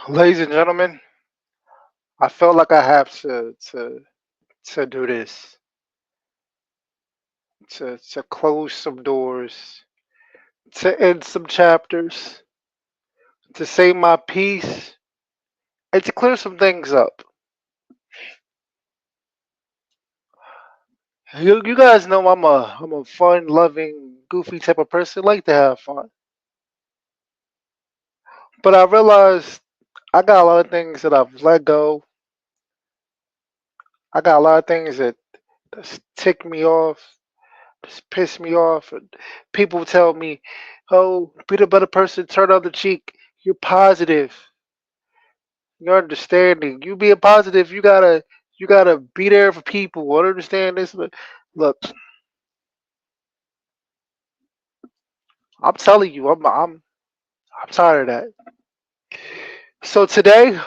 Ladies and gentlemen, I felt like I have to do this to close some doors, to end some chapters, to say my piece, and to clear some things up. You guys know I'm a fun loving, goofy type of person. Like to have fun, but I realized I got a lot of things that I've let go. I got a lot of things that tick me off, just piss me off, and people tell me, "Oh, be the better person, turn the other cheek. You're positive, you're understanding. You being positive, you gotta be there for people. I understand this, but look, I'm telling you, I'm tired of that. So today,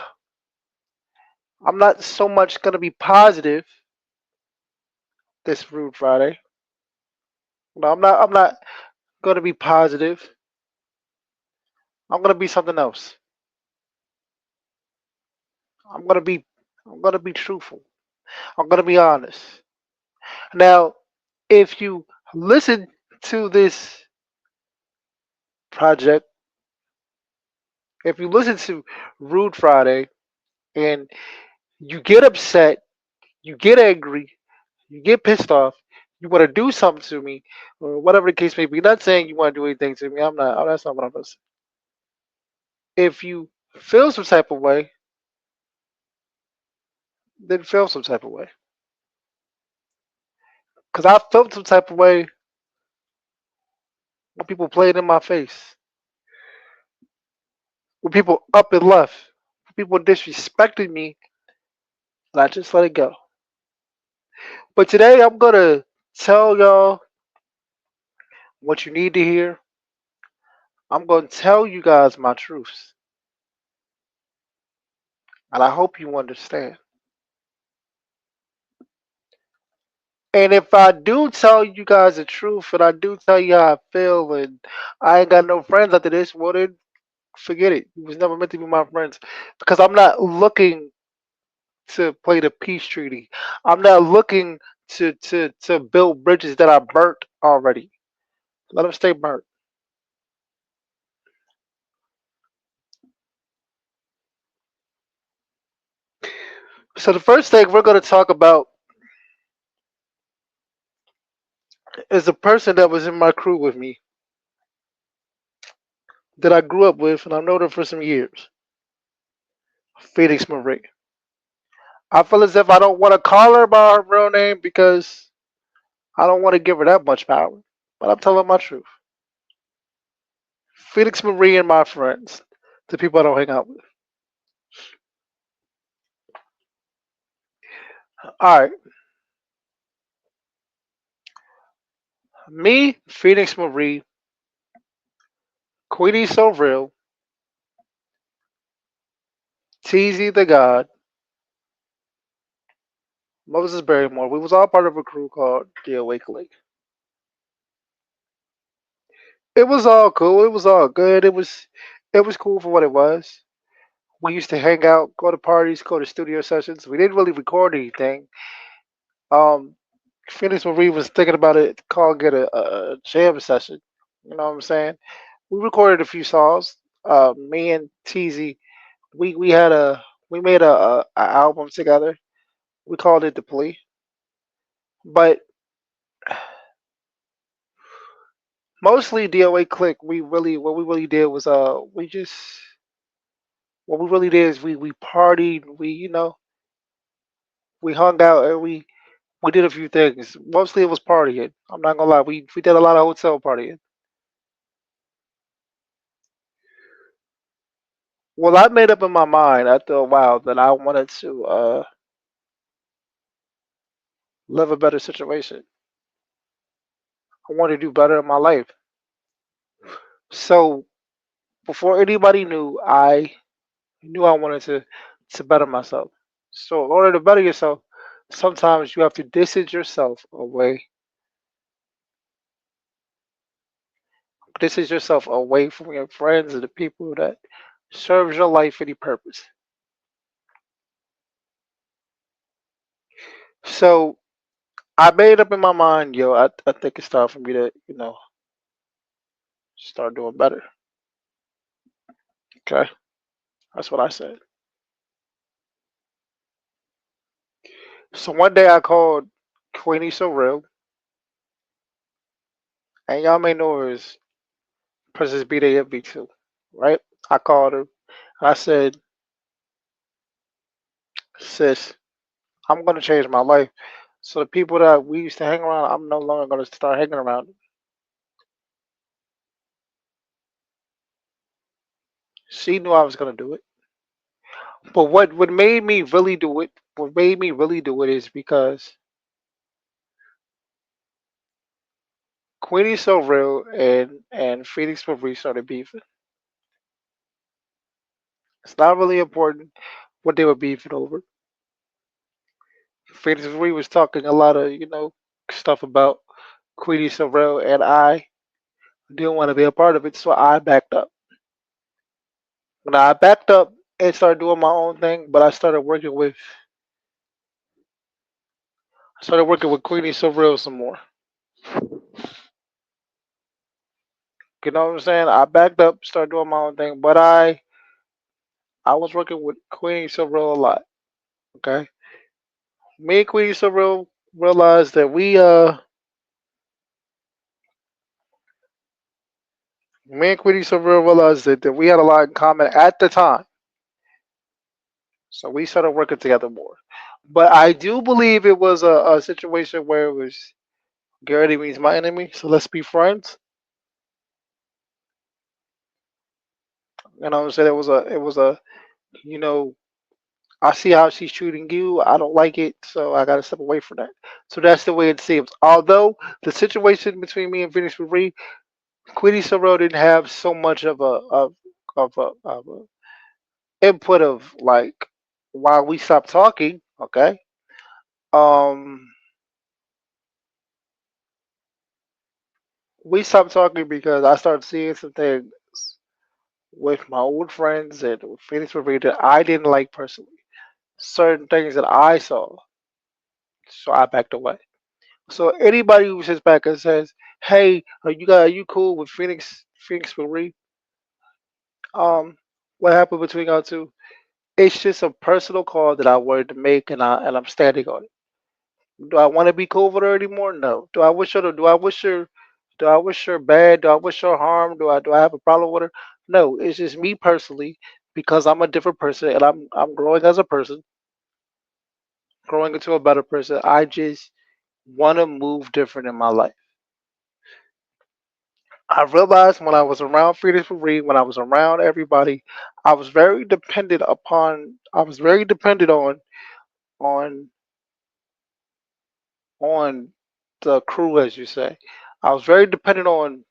I'm not so much gonna be positive this Rude Friday. No, I'm not gonna be positive. I'm gonna be something else. I'm gonna be I'm gonna be truthful. I'm gonna be honest. Now, if you listen to this project, if you listen to Rude Friday and you get upset, you get angry, you get pissed off, you want to do something to me, or whatever the case may be. Not saying you want to do anything to me. I'm not. That's not what I'm saying. If you feel some type of way, then feel some type of way. Cause I felt some type of way when people played in my face, when people up and left, when people disrespected me, and I just let it go. But today I'm gonna tell y'all what you need to hear. I'm gonna tell you guys my truths, and I hope you understand. And if I do tell you guys the truth, and I do tell you how I feel, and I ain't got no friends after this, well then forget it. You was never meant to be my friends because I'm not looking to play the peace treaty. I'm not looking to build bridges that are burnt already. Let them stay burnt. So the first thing we're gonna talk about is a person that was in my crew with me that I grew up with, and I've known her for some years. Phoenix Marie. I feel as if I don't want to call her by her real name because I don't want to give her that much power. But I'm telling my truth. Phoenix Marie and my friends, the people I don't hang out with. All right, me, Phoenix Marie, Queenie So Real, Teasy the God, Moses Barrymore. We was all part of a crew called the Awake Lake. It was all cool. It was all good. It was cool for what it was. We used to hang out, go to parties, go to studio sessions. We didn't really record anything. Um, Phoenix Marie was thinking about it, calling it a jam session. You know what I'm saying? We recorded a few songs. Me and Teasy, we had we made a album together. We called it The Plea. But mostly DOA Click, we really what we really did was we just what we really did is we partied, we hung out and we did a few things. Mostly it was partying. I'm not gonna lie, we did a lot of hotel partying. Well, I made up in my mind after a while that I wanted to live a better situation. I wanted to do better in my life. So before anybody knew, I knew I wanted to better myself. So in order to better yourself, sometimes you have to distance yourself away from your friends and the people that serves your life any purpose. So I made up in my mind, yo. I think it's time for me to, start doing better. Okay, that's what I said. So one day I called Queenie So Real, and y'all may know her as Princess BDFB2, right? I called her. I said, sis, I'm gonna change my life. So the people that we used to hang around, I'm no longer gonna start hanging around. She knew I was gonna do it. But what made me really do it? What made me really do it is because Queenie's So Real and Phoenix Marie started beefing. It's not really important what they were beefing over. Phoenix Marie was talking a lot of stuff about Queenie So Real, and I didn't want to be a part of it, so I backed up. When I backed up and started doing my own thing, but I started working with Queenie So Real some more. You know what I'm saying? I backed up, started doing my own thing, but I was working with Queenie So Real a lot. Okay, me and Queenie So Real realized that me and Queenie So Real realized that we had a lot in common at the time, so we started working together more. But I do believe it was a situation where it was your enemy is my enemy, so let's be friends. You know what I'm saying? It was a you know I see how she's treating you. I don't like it, so I gotta step away from that. So that's the way it seems. Although the situation between me and Phoenix Marie, Queenie Sorrell didn't have so much of a input of like why we stopped talking. Okay, um, we stopped talking because I started seeing some things with my old friends and with Phoenix Marie that I didn't like personally. Certain things that I saw, so I backed away. So anybody who sits back and says, "Hey, are you cool with Phoenix Marie? Um, what happened between y'all two?" It's just a personal call that I wanted to make, and I'm standing on it. Do I want to be cool with her anymore? No. Do I wish her? Do I wish her? Do I wish her bad? Do I wish her harm? Do I have a problem with her? No. It's just me personally because I'm a different person and I'm growing as a person, growing into a better person. I just want to move different in my life. I realized when I was around Phoenix Marie, when I was around everybody, I was very dependent on on the crew, as you say. I was very dependent on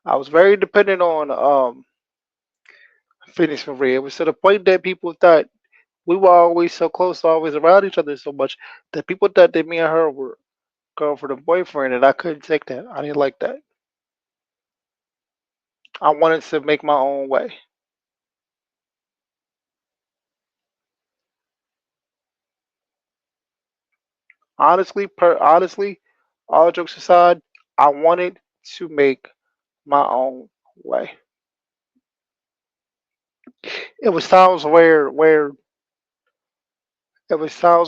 I was very dependent on Phoenix Marie. It was to the point that people thought we were always so close, always around each other so much that people thought that me and her were girlfriend and boyfriend, and I couldn't take that. I didn't like that. I wanted to make my own way. Honestly, all jokes aside, I wanted to make my own way. It was times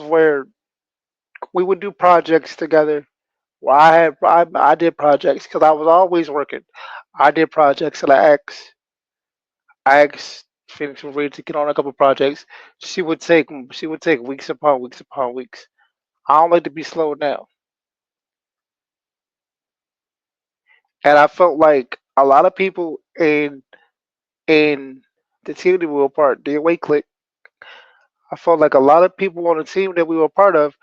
where we would do projects together. Where I did projects because I was always working. I did projects and I asked Phoenix Marie to get on a couple projects. She would take weeks upon weeks upon weeks. I don't like to be slowed down, and I felt like a lot of people in the team that we were part, the away click, I felt like a lot of people on the team that we were part of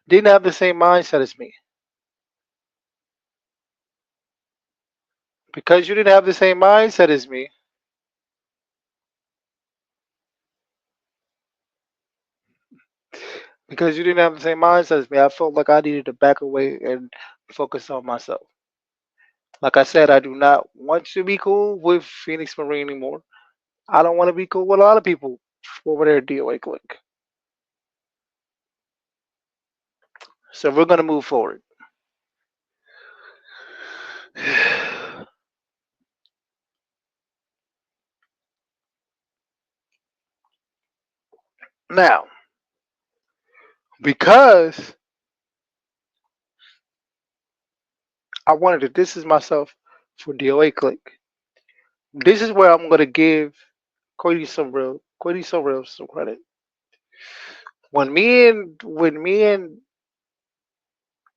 didn't have the same mindset as me. Because you didn't have the same mindset as me, because you didn't have the same mindset as me, I felt like I needed to back away and focus on myself. Like I said, I do not want to be cool with Phoenix Marine anymore. I don't want to be cool with a lot of people over there at DOA Click. So we're gonna move forward. Now, because I wanted to distance myself from DOA Click, this is where I'm gonna give Quiddy some real some credit. When me and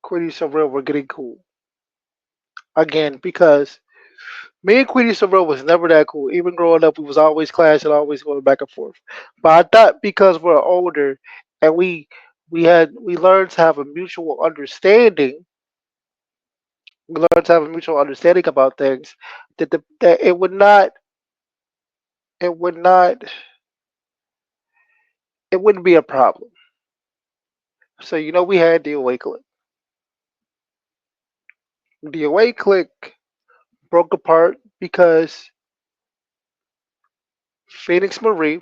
Quiddy some real were getting cool again, because me and Queenie Sorrell was never that cool. Even growing up, we was always clashing, always going back and forth. But I thought because we're older and we learned to have a mutual understanding, we learned to have a mutual understanding about things, that it would not it wouldn't be a problem. So we had the away click. The away click broke apart because Phoenix Marie,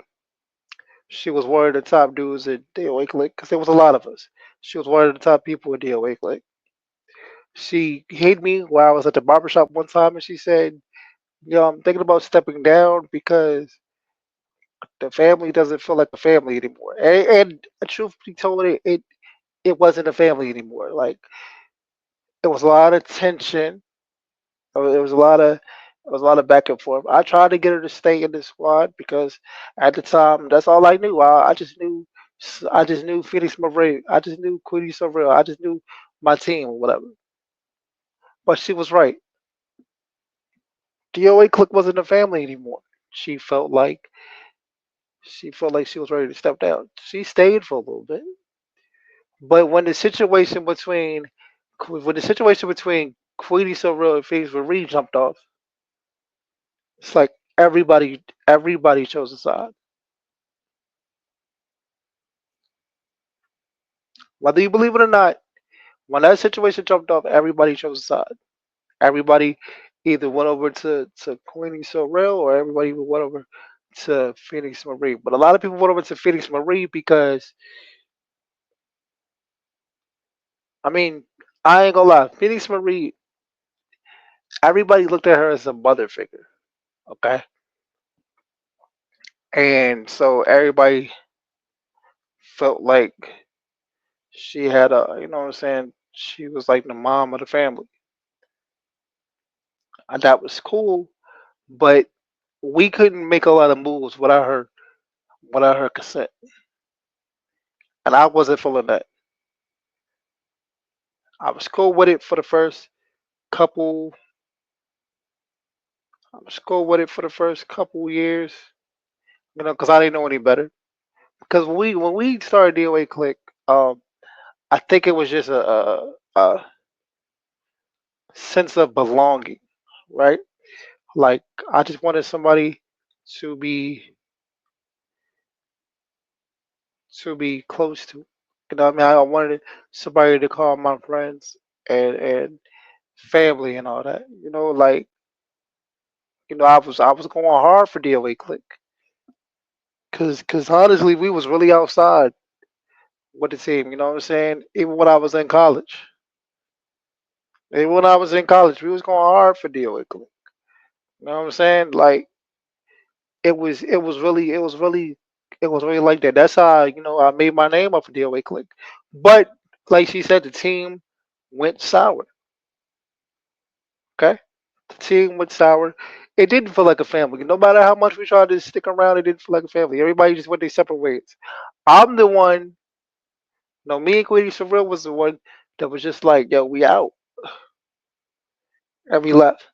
she was one of the top dudes at the away click because there was a lot of us. She was one of the top people at the away click. She hit me while I was at the barbershop one time, and she said, I'm thinking about stepping down because the family doesn't feel like a family anymore." And truth be told, it wasn't a family anymore. Like, it was a lot of tension. There was a lot of back and forth. I tried to get her to stay in the squad because at the time that's all I knew. I just knew Phoenix Murray. I just knew Quincy Sorrell. I just knew my team or whatever. But she was right. DOA Click wasn't a family anymore. She felt like she was ready to step down. She stayed for a little bit, but when the situation between Queenie Sorrell and Felix Marie jumped off, it's like everybody chose a side. Whether you believe it or not, when that situation jumped off, everybody chose a side. Everybody either went over to Queenie Sorrell or everybody went over to Phoenix Marie. But a lot of people went over to Phoenix Marie because I mean, I ain't gonna lie. Phoenix Marie, everybody looked at her as a mother figure, okay? And so everybody felt like she had what I'm saying? She was like the mom of the family. And that was cool, but we couldn't make a lot of moves without her consent. And I wasn't feeling that. I was cool with it for the first couple, I was cool with it for the first couple years, because I didn't know any better. Because when we started DOA Click, I think it was just a sense of belonging, right? Like, I just wanted somebody to be close to. What I mean? I wanted somebody to call my friends and family and all that. Like, I was going hard for DOA Click because honestly, we was really outside with the team. You know what I'm saying? Even when I was in college, we was going hard for DOA Click. You know what I'm saying? Like, it was really like that. That's how I made my name off of DOA Click. But like she said, the team went sour. Okay, the team went sour. It didn't feel like a family. No matter how much we tried to stick around, it didn't feel like a family. Everybody just went their separate ways. I'm the one. No, me and Queenie Sorrell was the one that was just like, "Yo, we out," and we left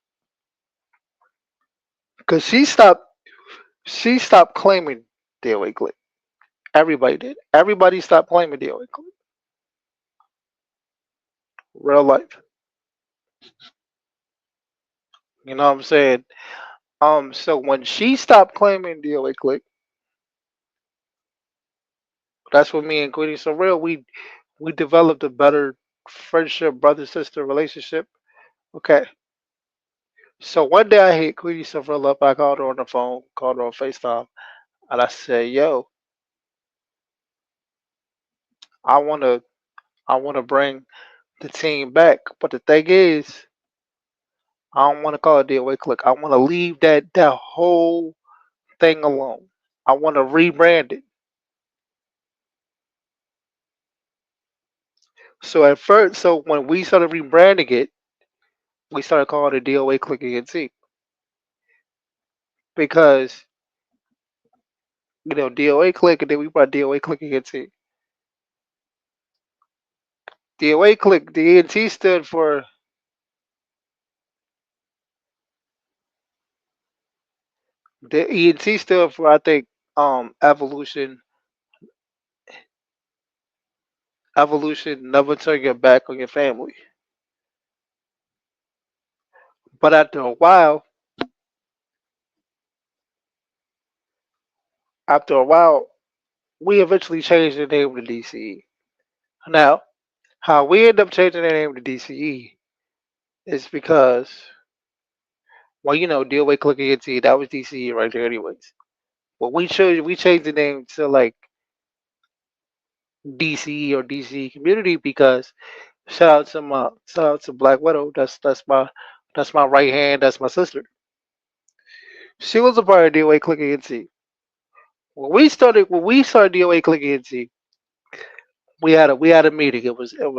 because she stopped claiming DOA Click. Everybody did. Everybody stopped claiming DOA Click. Real life. You know what I'm saying? So when she stopped claiming DOA Click, that's when me and Queenie Sorrell we developed a better friendship, brother sister relationship. Okay, So one day I hit Queenie Silverell up. I called her on the phone, called her on FaceTime, and I said, "Yo, I wanna, I wanna bring the team back, but the thing is, I don't want to call it DOA Click. I want to leave that whole thing alone. I want to rebrand it." So at first, so when we started rebranding it, we started calling it DOA Click ENT because DOA Click, and then we brought DOA Click ENT. DOA Click, the ENT stood for the ENT stood for, I think, evolution, never turn your back on your family. But after a while, we eventually changed the name to DCE. Now, how we end up changing the name to DCE is because, well, DOA Click ENT, that was DCE right there, anyways. But we changed the name to like DCE or DCE Community because shout out to Black Widow. That's my right hand. That's my sister. She was a part of DOA Click ENT. When we started DOA Click ENT, we had a meeting. It was it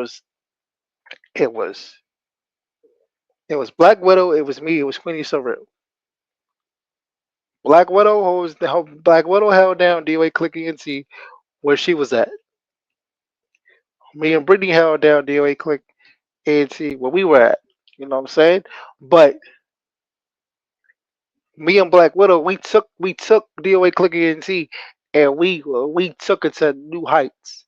was Black Widow. It was me. It was Queenie Sorrell. Black Widow held down DOA Click ENT where she was at. Me and Brittany held down DOA Click ENT where we were at. You know what I'm saying? But me and Black Widow, we took DOA Click ENT and we took it to new heights.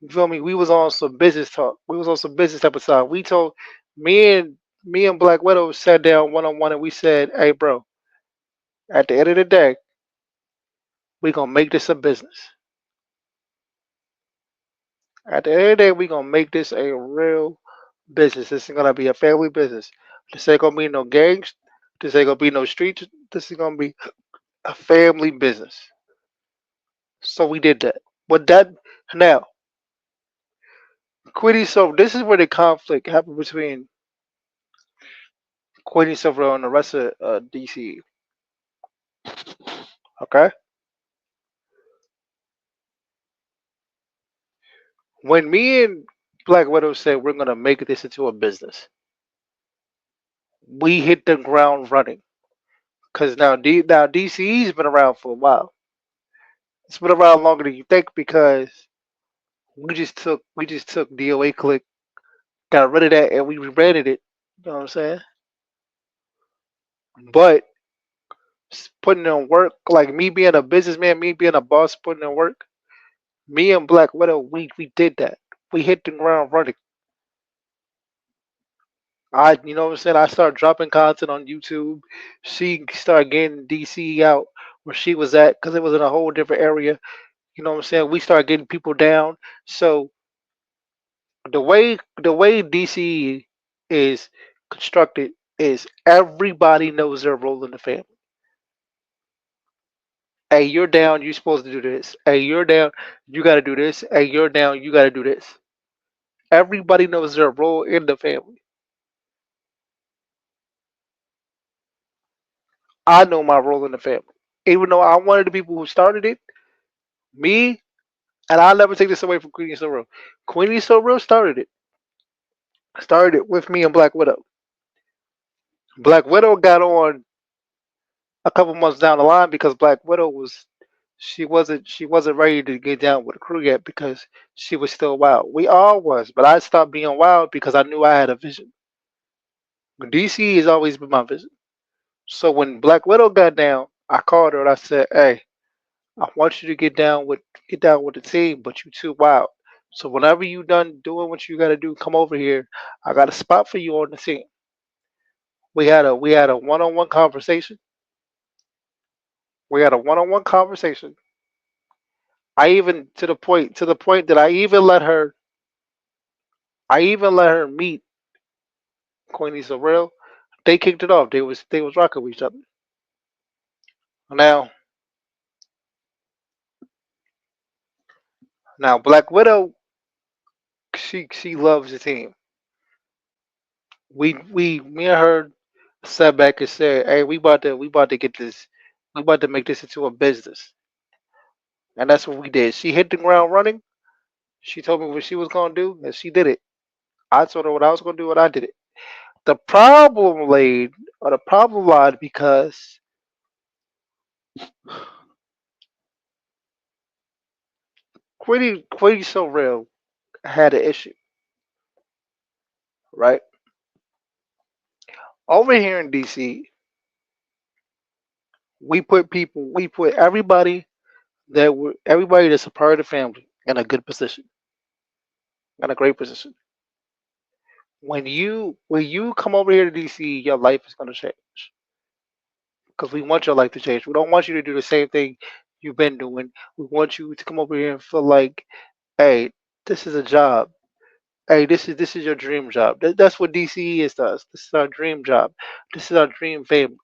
You feel me? We was on some business talk. We was on some business type of time. We told me and me and Black Widow sat down one on one and we said, "Hey, bro, at the end of the day, we gonna make this a business. At the end of the day, we gonna make this a real business. This is gonna be a family business. This ain't gonna be no gangs. This ain't gonna be no streets. This is gonna be a family business." So we did that. But that now, Quiddy. So this is where the conflict happened between Quiddy Silver and the rest of DC. Okay, when me and Black Widow said we're gonna make this into a business, we hit the ground running. Cause now DCE's been around for a while. It's been around longer than you think because we just took DOA Click, got rid of that, and we rebranded it. You know what I'm saying? But putting in work, like me being a businessman, me being a boss, putting in work. Me and Black Widow, we did that. We hit the ground running. You know what I'm saying? I started dropping content on YouTube. She started getting DC out where she was at because it was in a whole different area. You know what I'm saying? We started getting people down. So the way DC is constructed is everybody knows their role in the family. Hey, you're down, you're supposed to do this. Hey, you're down, you got to do this. Hey, you're down, you got to do this. Everybody knows their role in the family. I know my role in the family. Even though I'm one of the people who started it, me, and I'll never take this away from Queenie Sorrell. Queenie Sorrell started it. Started it with me and Black Widow. Black Widow got on a couple months down the line because Black Widow she wasn't ready to get down with the crew yet because she was still wild. We all was, but I stopped being wild because I knew I had a vision. DC has always been my vision. So when Black Widow got down, I called her and I said, "Hey, I want you to get down with the team, but you too wild. So whenever you done doing what you gotta do, come over here. I got a spot for you on the team." We had a one on one conversation. We had a one on one conversation. I even to the point that I even let her meet Queenie Sorrell. They kicked it off. They was rocking with each other. Now now Black Widow, she loves the team. We me and her sat back and said, "Hey, we about to get this. We about to make this into a business." And that's what we did. She hit the ground running. She told me what she was gonna do, and she did it. I told her what I was gonna do, and I did it. The problem laid, or the problem lied because Quitty So Real had an issue, right? Over here in DC, we put everybody that's a part of the family in a good position, in a great position. When you come over here to DC, your life is gonna change because we want your life to change. We don't want you to do the same thing you've been doing. We want you to come over here and feel like, hey, this is a job. Hey, this is your dream job. That's what DCE is to us. This is our dream job. This is our dream family.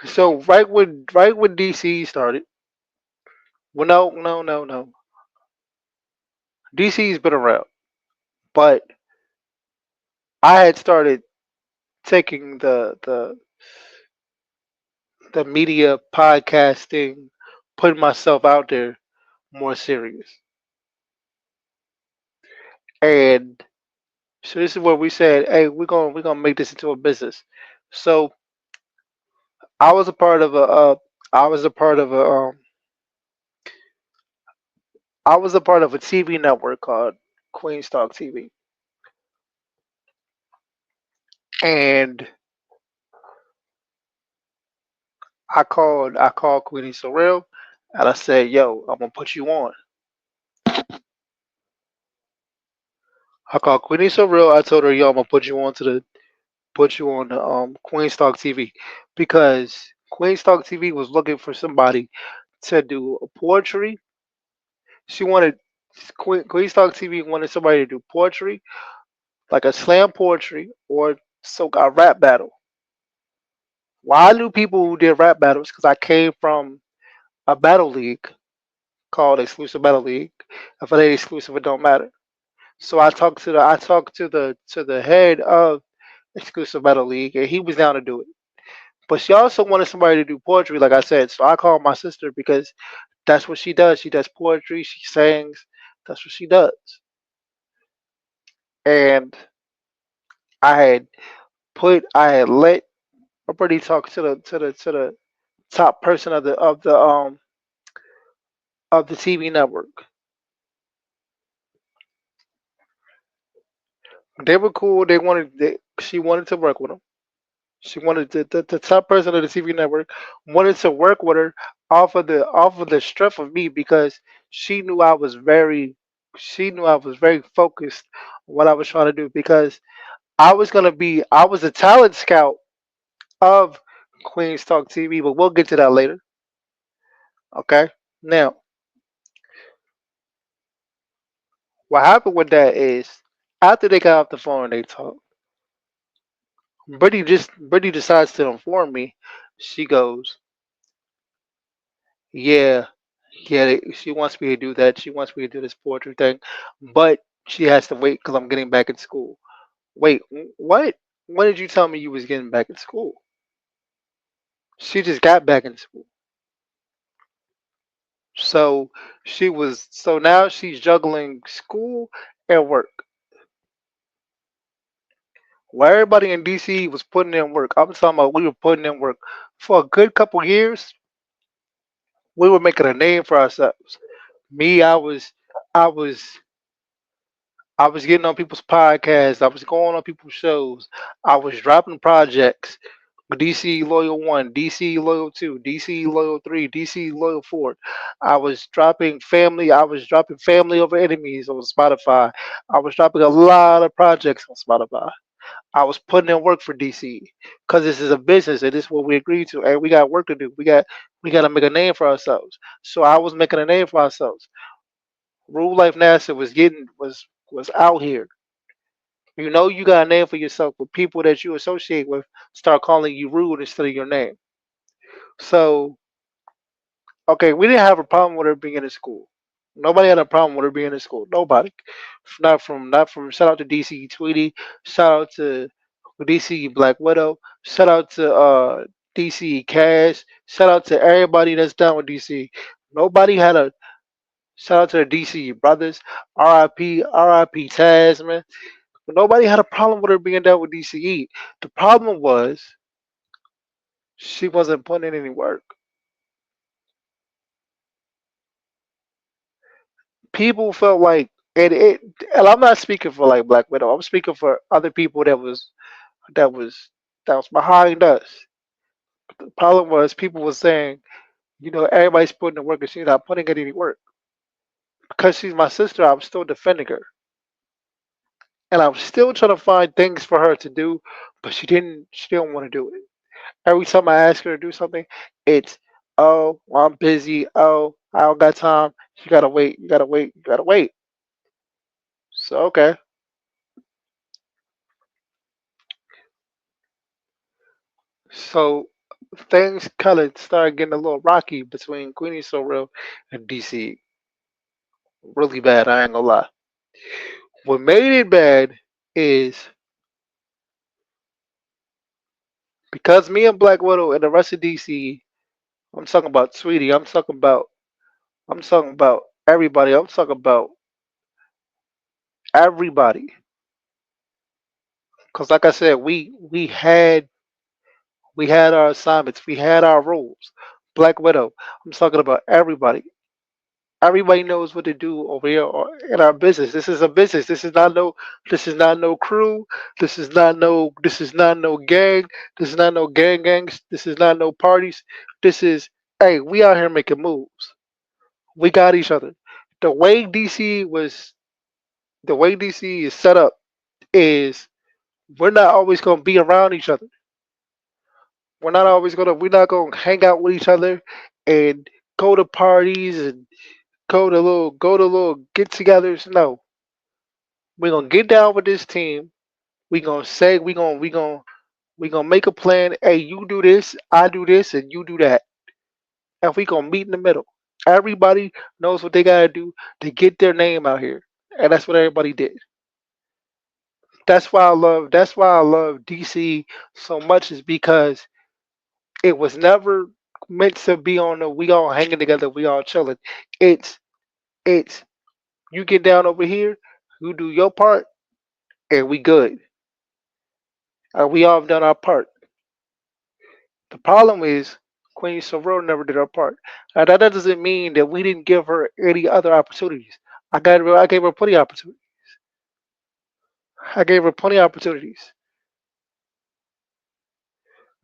So right when DCE started, well, no. DCE's been around, but I had started taking the media podcasting, putting myself out there more serious. And so this is where we said, hey, we're gonna make this into a business. So I was a part of a I was a part of a I was a part of a TV network called Queenstalk TV, and I called Queenie Sorrell, and I said, "Yo, I'm gonna put you on." I called Queenie Sorrell. I told her, "Yo, I'm gonna put you on the Queenstalk TV because Queenstalk TV was looking for somebody to do poetry. She wanted Queenstalk TV wanted somebody to do poetry, like a slam poetry or a rap battle. Well, I knew people who did rap battles because I came from a battle league called Exclusive Battle League. If it ain't exclusive, it don't matter. So I talked to the head of Exclusive Battle League, and he was down to do it. But she also wanted somebody to do poetry, like I said. So I called my sister because that's what she does. She does poetry. She sings. That's what she does. And I had let already talk to the top person of the TV network. They were cool. She wanted to work with them. She wanted the top person of the TV network wanted to work with her off of the strength of me because she knew I was very focused on what I was trying to do because I was a talent scout of Queen's Talk TV, but we'll get to that later. Okay. Now, what happened with that is after they got off the phone and they talked, Brittany decides to inform me. She goes, "Yeah, yeah, she wants me to do that. She wants me to do this poetry thing, but she has to wait because I'm getting back in school." Wait, what? When did you tell me you was getting back in school? She just got back in school. So so now she's juggling school and work. While everybody in DC was putting in work, I'm talking about we were putting in work for a good couple years. We were making a name for ourselves. Me, I was, I was getting on people's podcasts. I was going on people's shows. I was dropping projects. DC Loyal 1, DC Loyal 2, DC Loyal 3, DC Loyal 4. I was dropping Family Over Enemies on Spotify. I was dropping a lot of projects on Spotify. I was putting in work for DC because this is a business and this is what we agreed to. And we got work to do. We got to make a name for ourselves. So I was making a name for ourselves. Rule Life NASA was out here. You know you got a name for yourself, but people that you associate with start calling you rude instead of your name. So, okay, we didn't have a problem with her being in school. Nobody had a problem with her being in school. Nobody. Not from shout out to DC Tweety, shout out to DC Black Widow, shout out to DC Cash, shout out to everybody that's down with DC. Nobody had a shout out to the DC brothers, RIP Taz, man. But nobody had a problem with her being down with DCE. The problem was she wasn't putting in any work. People felt like and I'm not speaking for like Black Widow. I'm speaking for other people that was that was behind us. The problem was people were saying, everybody's putting the work and she's not putting in any work. Because she's my sister, I'm still defending her. And I'm still trying to find things for her to do, but she didn't want to do it. Every time I ask her to do something, it's oh, well, I'm busy. Oh, I don't got time. You gotta wait. You gotta wait. You gotta wait. So okay. So things kind of started getting a little rocky between Queenie So Real and DC. Really bad. I ain't gonna lie. What made it bad is because me and Black Widow and the rest of DC. I'm talking about Sweetie. I'm talking about everybody. I'm talking about everybody. Cause like I said, we had our assignments. We had our rules. Black Widow. I'm talking about everybody. Everybody knows what to do over here in our business. This is a business. This is not no crew. This is not no gang. This is not no gangs. This is not no parties. This is hey, we out here making moves. We got each other. The way DC was the way DC is set up is we're not always gonna be around each other. We're not gonna hang out with each other and go to parties and go to little get-togethers. No, we're gonna get down with this team. We gonna say we gonna make a plan. Hey, you do this, I do this, and you do that, and we gonna meet in the middle. Everybody knows what they gotta do to get their name out here, and that's what everybody did. That's why I love DC so much is because it was never meant to be on the we all hanging together, we all chilling. It's it's you get down over here, you do your part, and we good. We all have done our part. The problem is Queen Soror never did her part. Now that doesn't mean that we didn't give her any other opportunities. I gave her plenty of opportunities. I gave her plenty of opportunities.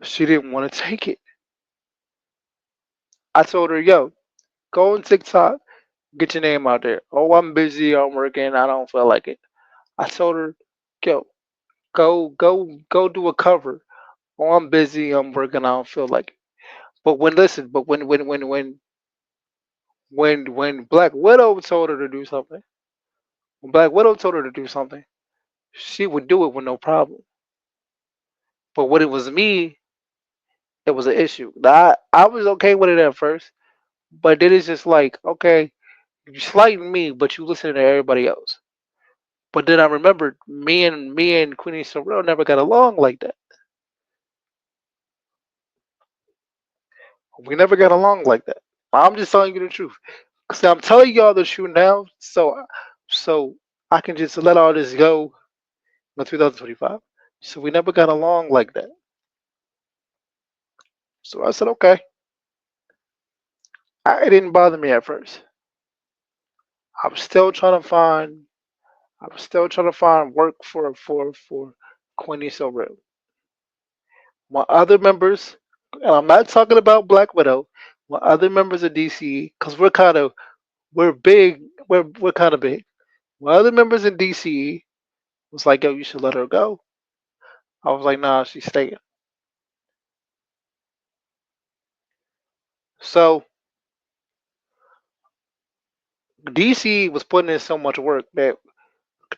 She didn't want to take it. I told her, yo, go on TikTok, get your name out there. Oh, I'm busy, I'm working, I don't feel like it. I told her, yo, go do a cover. Oh, I'm busy, I'm working, I don't feel like it. But when Black Widow told her to do something, when Black Widow told her to do something, she would do it with no problem. But when it was me, it was an issue. Now, I was okay with it at first, but then it's just like, okay, you slighting me, but you listening to everybody else. But then I remembered me and Queenie Sorrell never got along like that. We never got along like that. I'm just telling you the truth. Cause I'm telling y'all the truth now, so I can just let all this go in 2025. So we never got along like that. So I said, okay. It didn't bother me at first. I was still trying to find. I was still trying to find work for Queenie Sorrell. My other members, and I'm not talking about Black Widow. My other members of DC, because we're big. We're kind of big. My other members in DC was like, yo, you should let her go. I was like, nah, she's staying. So DC was putting in so much work that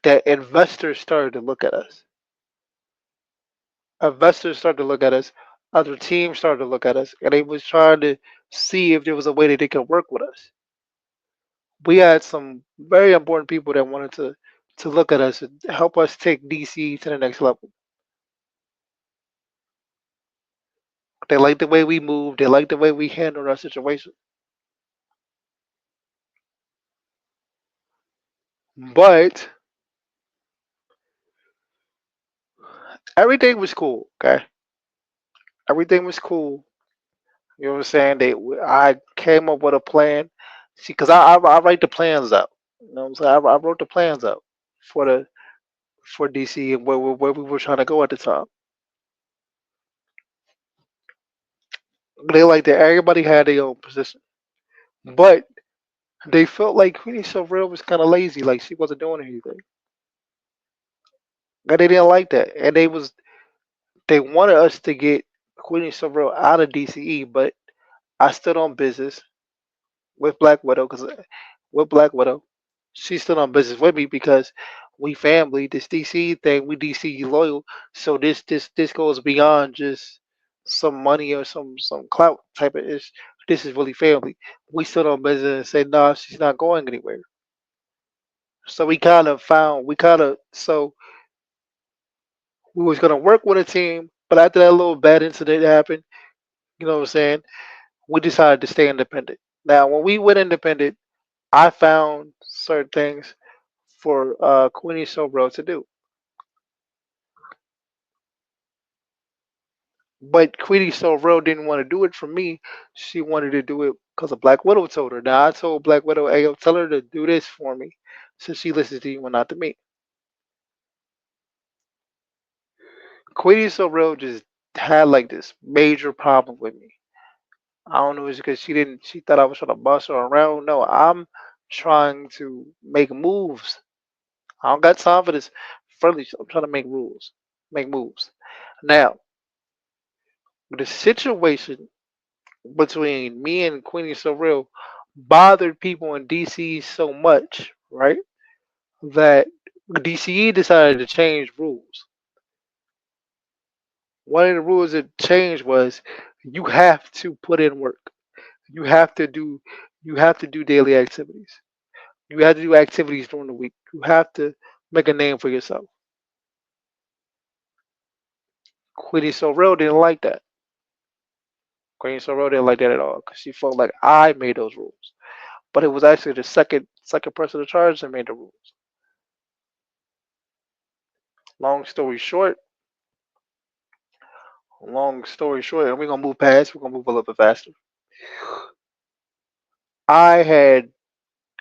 that investors started to look at us. Investors started to look at us. Other teams started to look at us, and they was trying to see if there was a way that they could work with us. We had some very important people that wanted to look at us and help us take DC to the next level. They liked the way we moved. They liked the way we handled our situation. But everything was cool. Okay, everything was cool. You know what I'm saying? I came up with a plan. See, cause I write the plans out. You know what I'm saying? I wrote the plans out for the for DC and where we were trying to go at the time. They like that everybody had their own position, but they felt like Queenie Real was kind of lazy, like she wasn't doing anything. And they didn't like that, and they wanted us to get Queenie Real out of DCE, but I stood on business with Black Widow because with Black Widow, she stood on business with me because we family. This DC thing, we DC loyal. So this goes beyond just some money or some clout type of ish. This is really family. We stood on business and said, "Nah, she's not going anywhere." So we kind of so we was gonna work with a team, but after that little bad incident happened, you know what I'm saying? We decided to stay independent. Now, when we went independent, I found certain things for Queenie Sobro to do. But Queenie Sobro didn't want to do it for me. She wanted to do it because of Black Widow told her. Now I told Black Widow, hey, yo, tell her to do this for me. So she listens to you and not to me. Queenie Sobro just had like this major problem with me. I don't know if it's because she thought I was trying to boss her around. No, I'm trying to make moves. I don't got time for this friendly shit. I'm trying to make rules, make moves. Now, the situation between me and Queenie Sorrell bothered people in DC so much, right? That DCE decided to change rules. One of the rules that changed was you have to put in work. You have to do you have to do daily activities. You have to do activities during the week. You have to make a name for yourself. Queenie Sorrell didn't like that. Queenie Sorrell didn't like that at all because she felt like I made those rules. But it was actually the second person in charge that made the rules. Long story short, and we're gonna move past. We're gonna move a little bit faster. I had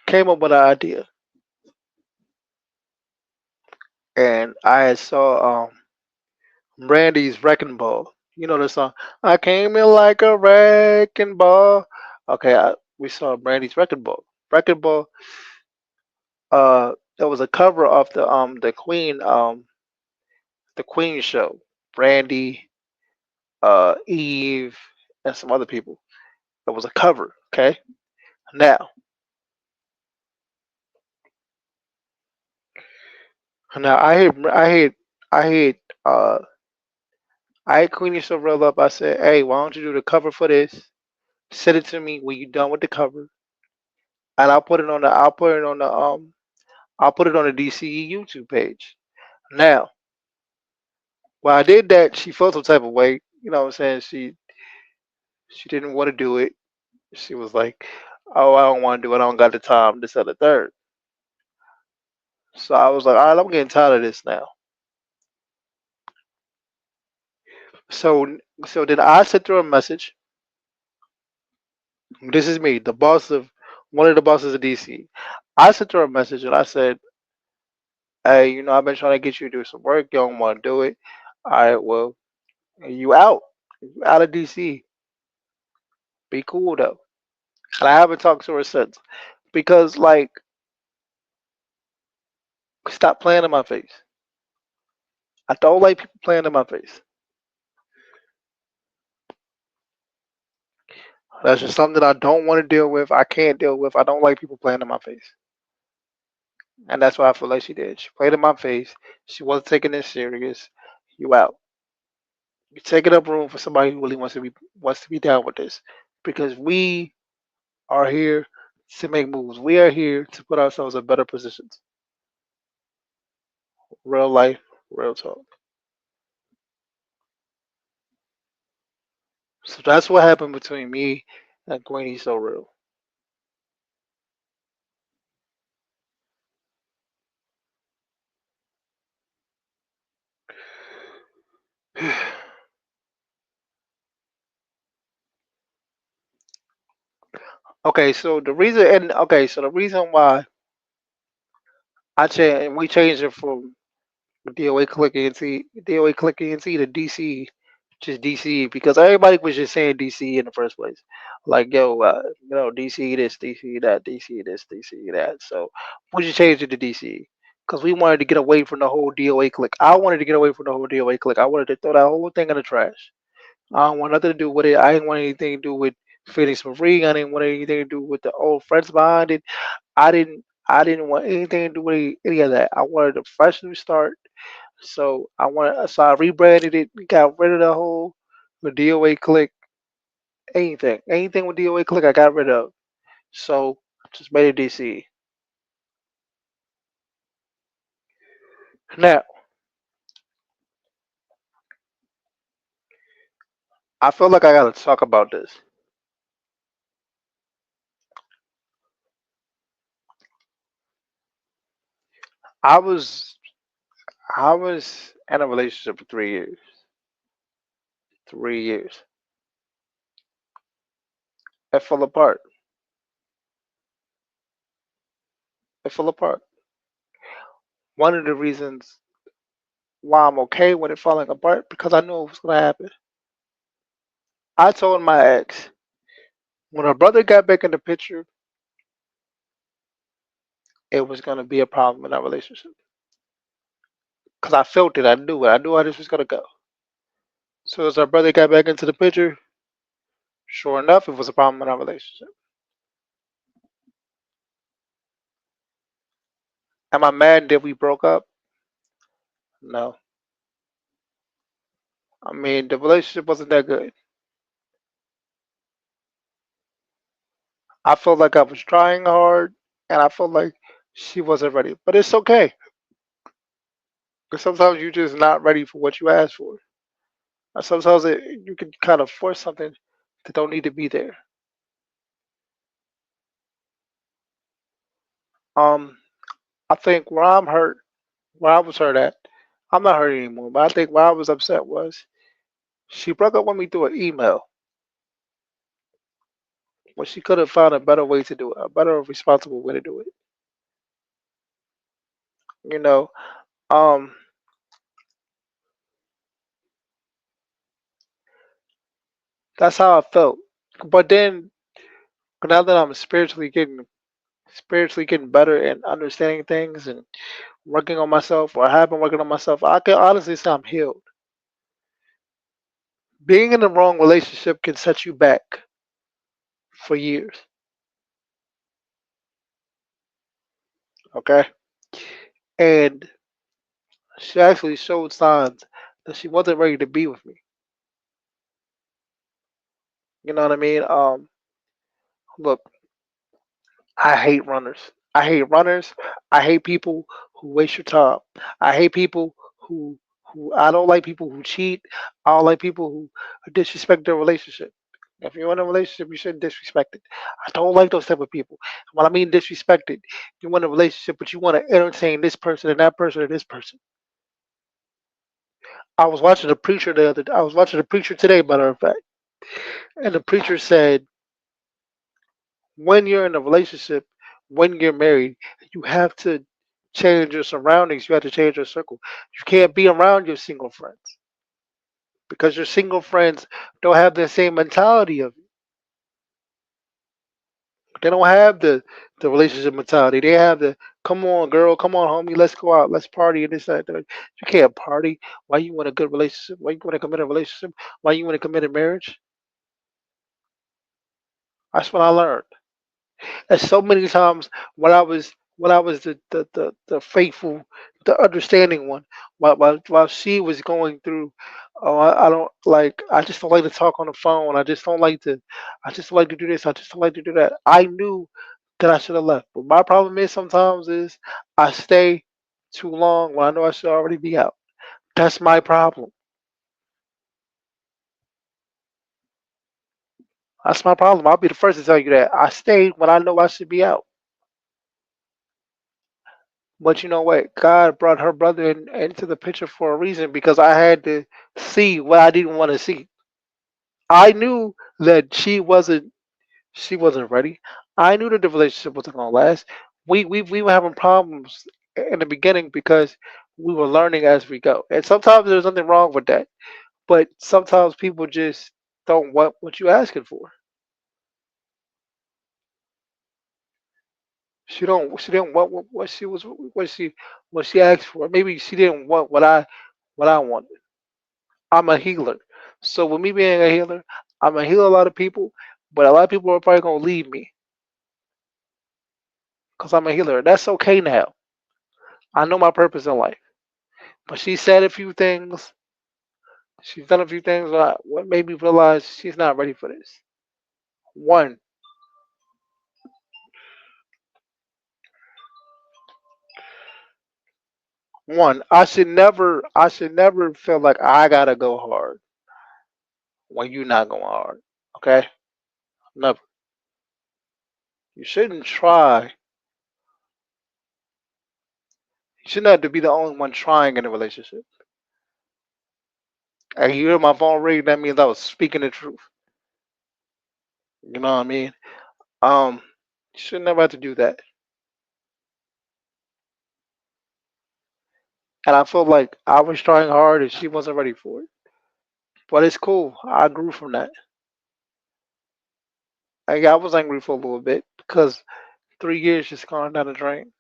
came up with an idea, and I saw Brandy's Wrecking Ball. You know the song. I came in like a wrecking ball. Okay, we saw Brandy's Wrecking Ball. Wrecking Ball. There was a cover of the Queen show. Brandy, Eve, and some other people. It was a cover. Okay. Now, now I had uh I cleaned yourself real up. I said, "Hey, why don't you do the cover for this? Send it to me when you're done with the cover, and I'll put it on the DCE YouTube page." Now, when I did that, she felt some type of way. You know what I'm saying? She didn't want to do it. She was like, "Oh, I don't want to do it. I don't got the time. This, other, third." So I was like, "All right, I'm getting tired of this now." So then I sent her a message. This is me, the boss of one of the bosses of DC. I sent her a message and I said, "Hey, I've been trying to get you to do some work. You don't want to do it. All right, well, you out. You out of DC. Be cool though." And I haven't talked to her since because, like, stop playing in my face. I don't like people playing in my face. That's just something I don't want to deal with. I can't deal with. I don't like people playing in my face. And that's what I feel like she did. She played in my face. She wasn't taking this serious. You out. You're taking up room for somebody who really wants to be down with this. Because we are here to make moves. We are here to put ourselves in better positions. Real life, real talk. So that's what happened between me and Queenie So Real. So the reason why we changed it from DOA click ENT, DOA click ENT to DC, just DC because everybody was just saying DC in the first place. Like, yo, DC this, DC that, DC this, DC that. So we just changed it to DC because we wanted to get away from the whole DOA click. I wanted to get away from the whole DOA click. I wanted to throw that whole thing in the trash. I don't want nothing to do with it. I didn't want anything to do with Phoenix Marie. I didn't want anything to do with the old friends behind it. I didn't want anything to do with any of that. I wanted a fresh new start. So I rebranded it, got rid of the DOA click, anything with DOA click, I got rid of. So just made it DC. Now I feel like I gotta talk about this. I was I was in a relationship for 3 years. 3 years. It fell apart. It fell apart. One of the reasons why I'm okay with it falling apart because I knew it was gonna happen. I told my ex when her brother got back in the picture, it was gonna be a problem in our relationship. Cause I felt it. I knew it. I knew how this was gonna go. So as our brother got back into the picture, sure enough, it was a problem in our relationship. Am I mad that we broke up? No. I mean, the relationship wasn't that good. I felt like I was trying hard, and I felt like she wasn't ready. But it's okay, because sometimes you're just not ready for what you asked for. And sometimes you can kind of force something that don't need to be there. Um, I think where I was hurt at, I'm not hurt anymore. But I think where I was upset was she broke up with me through an email when she could have found a better way to do it, a better responsible way to do it. You know, um, that's how I felt. But then now that I'm spiritually getting better and understanding things and working on myself, or I have been working on myself, I can honestly say I'm healed. Being in the wrong relationship can set you back for years. Okay, and she actually showed signs that she wasn't ready to be with me. You know what I mean? Look, I hate runners. I hate runners. I hate people who waste your time. I hate people who I don't like people who cheat. I don't like people who disrespect their relationship. If you're in a relationship, you shouldn't disrespect it. I don't like those type of people. When I mean disrespect it, you want a relationship, but you want to entertain this person and that person and this person. I was watching the preacher today, matter of fact, and the preacher said when you're in a relationship, when you're married, you have to change your surroundings. You have to change your circle. You can't be around your single friends because your single friends don't have the same mentality of you. They don't have the relationship mentality. They have the come on, girl, come on, homie, let's go out, let's party, and this, that, that. You can't party. Why you want a good relationship? Why you want to commit a relationship? Why you want to commit a marriage? That's what I learned. And so many times when I was when I was the faithful, the understanding one. While she was going through, oh, I don't like. I just don't like to talk on the phone. I just don't like to. I just don't like to do this. I just don't like to do that. I knew that I should have left. But my problem is sometimes is I stay too long when I know I should already be out. That's my problem. That's my problem. I'll be the first to tell you that. I stayed when I know I should be out. But you know what? God brought her brother into the picture for a reason because I had to see what I didn't want to see. I knew that she wasn't ready. I knew that the relationship wasn't gonna last. We were having problems in the beginning because we were learning as we go. And sometimes there's nothing wrong with that. But sometimes people just don't want what you're asking for. She didn't want what she asked for. Maybe she didn't want what I wanted. I'm a healer. So with me being a healer, I'm gonna heal a lot of people, but a lot of people are probably gonna leave me because I'm a healer. That's okay now. I know my purpose in life. But she said a few things. She's done a few things that what made me realize she's not ready for this. One, I should never feel like I gotta go hard when you're not going hard. Okay? Never. You shouldn't try. You shouldn't have to be the only one trying in a relationship. And you hear my phone ring, that means I was speaking the truth. You know what I mean? Um, you should never have to do that. And I felt like I was trying hard and she wasn't ready for it. But it's cool. I grew from that. I was angry for a little bit because 3 years just gone down the drain.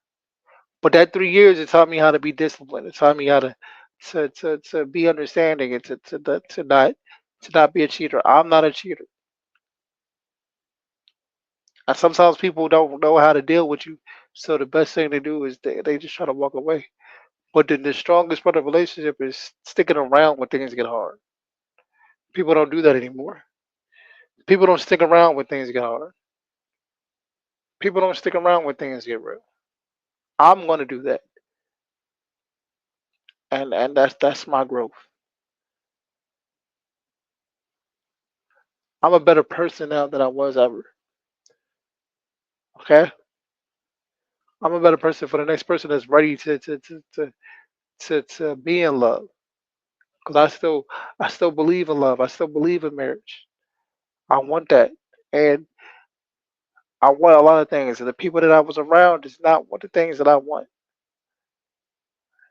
But that 3 years, it taught me how to be disciplined. It taught me how to be understanding and to not be a cheater. I'm not a cheater. And sometimes people don't know how to deal with you. So the best thing to do is they just try to walk away. But then the strongest part of a relationship is sticking around when things get hard. People don't do that anymore. People don't stick around when things get hard. People don't stick around when things get real. I'm gonna do that, and that's my growth. I'm a better person now than I was ever. Okay, I'm a better person for the next person that's ready to be in love. Cause I still believe in love. I still believe in marriage. I want that, and I want a lot of things. And the people that I was around does not want the things that I want.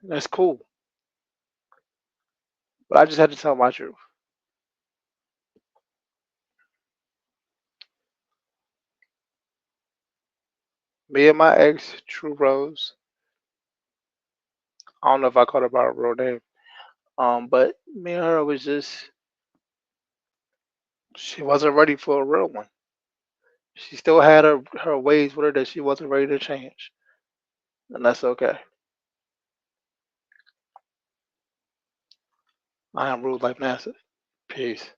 And that's cool. But I just had to tell my truth. Me and my ex, True Rose. I don't know if I called her by her real name. But me and her was just she wasn't ready for a real one. She still had her ways with her that she wasn't ready to change, and that's okay. I am rude like massive. Peace.